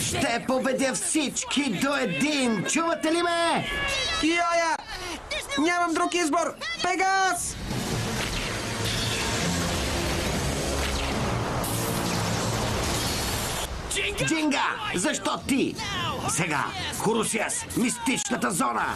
Ще победя всички до един! Чувате ли ме? Киоя! Нямам друг избор! Пегас! Джинга! Защо ти? Сега, Хорусиас, мистичната зона!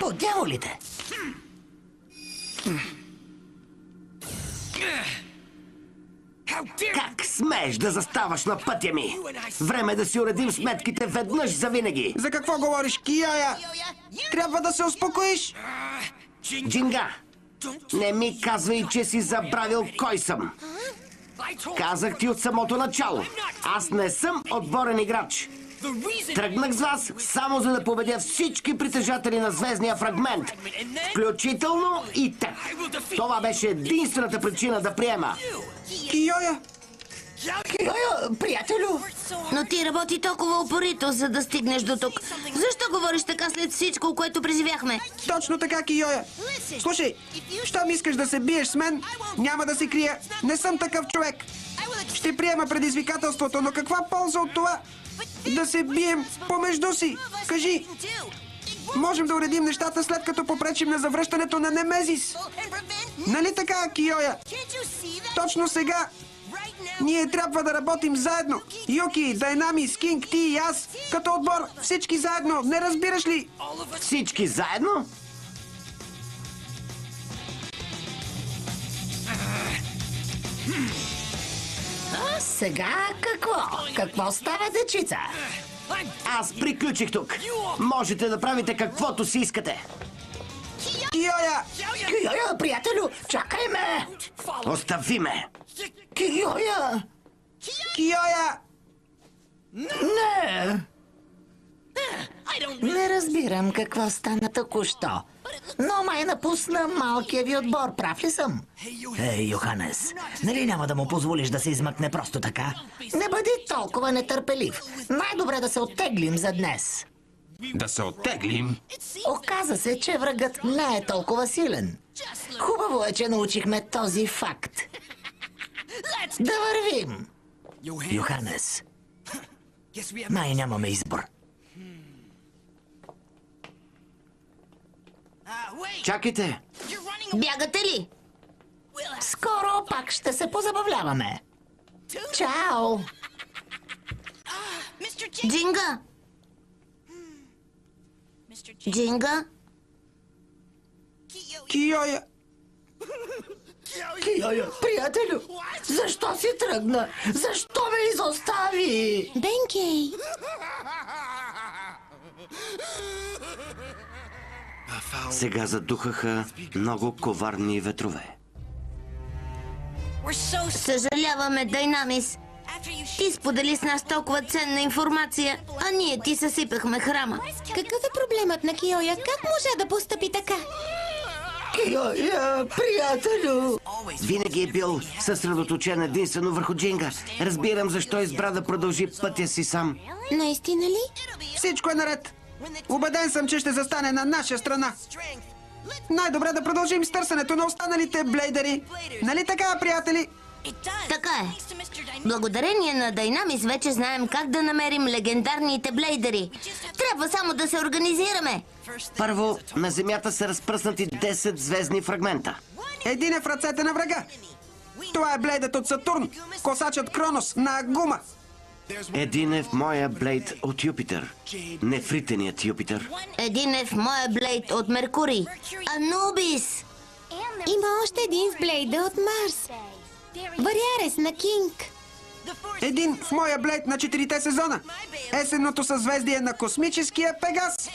По дяволите! Как смееш да заставаш на пътя ми? Време да си уредим сметките веднъж завинаги! За какво говориш, Киоя? Трябва да се успокоиш! Джинга, не ми казвай, че си забравил кой съм. Казах ти от самото начало. Аз не съм отборен играч. Тръгнах с вас само за да победя всички притежатели на звездния фрагмент, включително и теб. Това беше единствената причина да приема. Киоя! Киоя, приятелю! Но ти работи толкова упорито, за да стигнеш до тук. Защо говориш така след всичко, което преживяхме? Точно така, Киоя! Слушай, щом искаш да се биеш с мен, няма да се крия. Не съм такъв човек. Ще приема предизвикателството, но каква полза от това? Да се бием помежду си. Кажи, можем да уредим нещата след като попречим на завръщането на Немезис. Нали така, Киоя? Точно сега ние трябва да работим заедно. Юки, Дайнамис, Кинг, ти и аз, като отбор, всички заедно. Не разбираш ли? Всички заедно? А сега какво? Какво става, дечица? Аз приключих тук. Можете да правите каквото си искате. Киоя! Киоя, приятелю, чакай ме! Остави ме. Киоя! Киоя! Не! Не разбирам какво стана току-що. Но май напусна малкия ви отбор, прав ли съм? Ей, Йоханес, нали няма да му позволиш да се измъкне просто така? Не бъди толкова нетърпелив. Най-добре да се оттеглим за днес. Да се оттеглим? Оказа се, че врагът не е толкова силен. Хубаво е, че научихме този факт. Да вървим! Йоханес, май нямаме избор. Чакайте. Бягате ли? Скоро пак ще се позабавляваме. Чао! Джинга? Джинга? Киоя! Киоя, приятелю, защо си тръгна? Защо ме изостави? Бенкей! Сега задухаха много коварни ветрове. Съжаляваме, Дайнамис. Ти сподели с нас толкова ценна информация, а ние ти съсипахме храма. Какъв е проблемът на Киоя? Как може да постъпи така? Киоя, приятелю! Винаги е бил съсредоточен единствено върху Джинга. Разбирам защо избра да продължи пътя си сам. Наистина ли? Всичко е наред. Убеден съм, че ще застане на наша страна. Най-добре да продължим с търсенето на останалите блейдери. Нали така, приятели? Така е. Благодарение на Дайнамис вече знаем как да намерим легендарните блейдери. Трябва само да се организираме. Първо, на Земята са разпръснати 10 звездни фрагмента. Един е в ръцете на врага. Това е блейдът от Сатурн, косачът Кронос на Агума. Един е в моя блейд от Юпитер. Нефритеният Юпитер. Един е в моя блейд от Меркурий. Анубис! Има още един в блейда от Марс. Вариарес на Кинг. Един в моя блейд на 4-те сезона. Есенното съзвездие на космическия Пегас.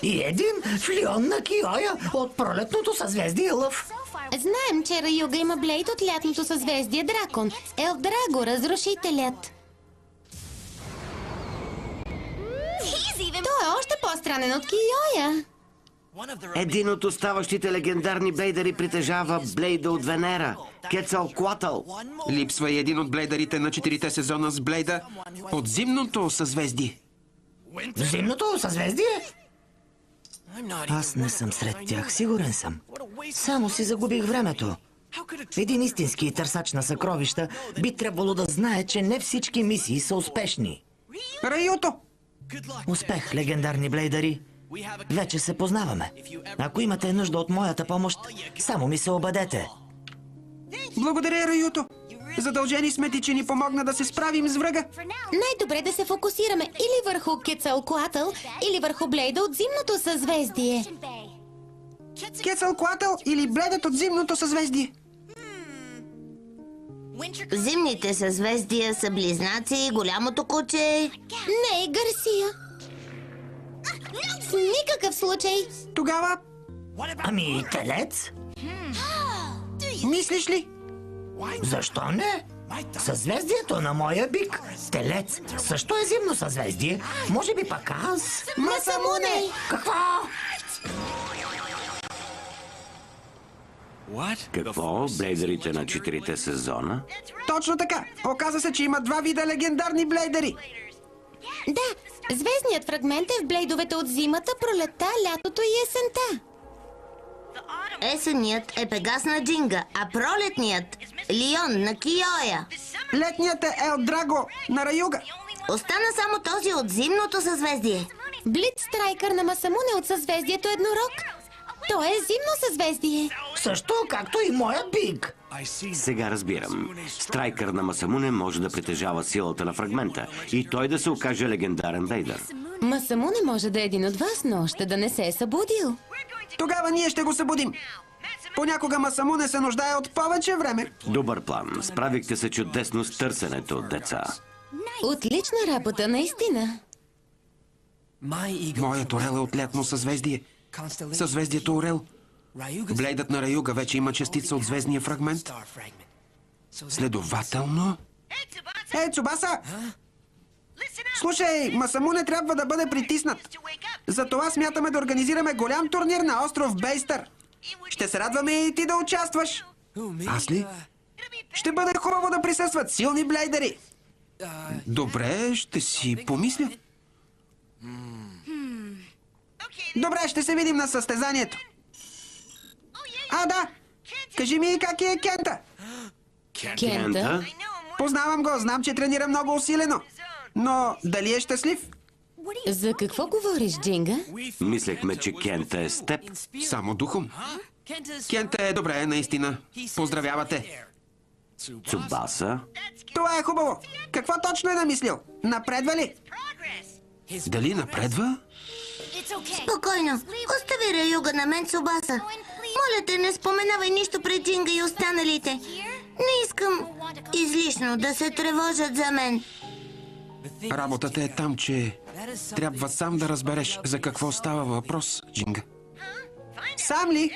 И един в Лион на Киоя от пролетното съзвездие Лъв. Знаем, че Раюга има блейд от лятното съзвездие Дракон. Елдраго, разрушителят. Той е още по-странен от Киоя. Един от оставащите легендарни блейдъри притежава блейда от Венера, Кецалкоатъл. Липсва и един от блейдърите на 4 сезона с блейда от зимното съзвездие. Зимното съзвездие? Аз не съм сред тях, сигурен съм. Само си загубих времето. Един истински търсач на съкровища би трябвало да знае, че не всички мисии са успешни. Раюто! Успех, легендарни блейдъри. Вече се познаваме. Ако имате нужда от моята помощ, само ми се обадете. Благодаря, Раюто. Задължени сме ти, че ни помогна да се справим с врага. Най-добре да се фокусираме или върху Кецалкоатъл, или върху Блейда от зимното съзвездие. Кецалкоатъл или бледът от зимното съзвездие? Зимните съзвездия са близнаци, голямото куче. Не, Гарсия. В никакъв случай. Тогава, Ами, телец? мислиш ли? Защо не? Съзвездието на моя бик, телец, също е зимно съзвездие. Може би пък аз? Масамуне! Какво? Какво? Блейдърите на 4 сезона? Точно така. Оказа се, че има 2 вида легендарни блейдъри. Да, звездният фрагмент е в блейдовете от зимата, пролетта, лятото и есента. Есенният е Пегас на Джинга, а пролетният – Лион на Киоя. Летният е Ел Драго на Раюга. Остана само този от зимното съзвездие. Блиц Страйкър на Масамуне от съзвездието Еднорог. То е зимно съзвездие. Също както и моя бик. Сега разбирам. Страйкър на Масамуне може да притежава силата на фрагмента и той да се окаже легендарен блейдър. Масамуне може да е един от вас, но още да не се е събудил. Тогава ние ще го събудим. Понякога Масамуне се нуждае от повече време. Добър план. Справихте се чудесно с търсенето, деца. Отлична работа, наистина. Моят орел е от лятно съзвездие. Съзвездието Орел. Блейдът на Раюга вече има частица от звездния фрагмент. Следователно... Ей, Цубаса! Слушай, Масамуне трябва да бъде притиснат. Затова смятаме да организираме голям турнир на остров Бейстър. Ще се радваме и ти да участваш. Аз ли? Ще бъде хубаво да присъстват силни блейдери. Добре, ще си помисля. Добре, ще се видим на състезанието. А, да! Кажи ми как е Кента. Кента? Познавам го, знам, че тренира много усилено. Но дали е щастлив? За какво говориш, Джинга? Мислехме, че Кента е с теб. Само духом. Кента е добре, наистина. Поздравявате. Цубаса? Това е хубаво. Какво точно е намислил? Напредва ли? Дали напредва? Спокойно, остави Раюга на мен, Цубаса. Моля те, не споменавай нищо пред Джинга и останалите. Не искам излишно да се тревожат за мен. Работата е там, че трябва сам да разбереш за какво става въпрос, Джинга. Сам ли?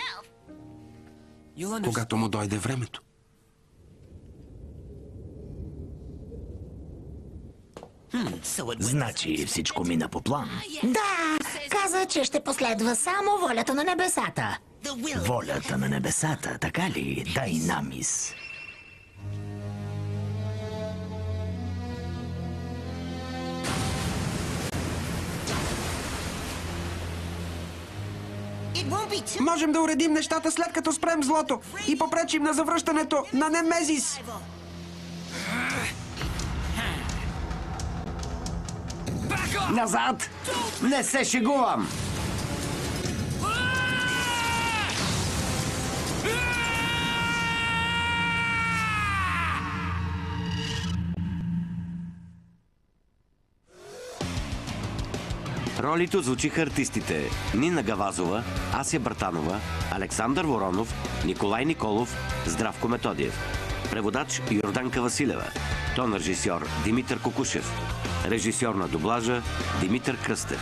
Когато му дойде времето. Значи всичко мина по план. Да, каза, че ще последва само волята на небесата. Волята на небесата, така ли, Дайнамис? Можем да уредим нещата след като спрем злото и попречим на завръщането на Немезис. Назад! Не се шегувам! Ролите озвучиха артистите Нина Гавазова, Ася Бартанова, Александър Воронов, Николай Николов, Здравко Методиев. Преводач Йорданка Василева. Тон режисьор Димитър Кокушев. Режисьор на дублажа Димитър Кръстев.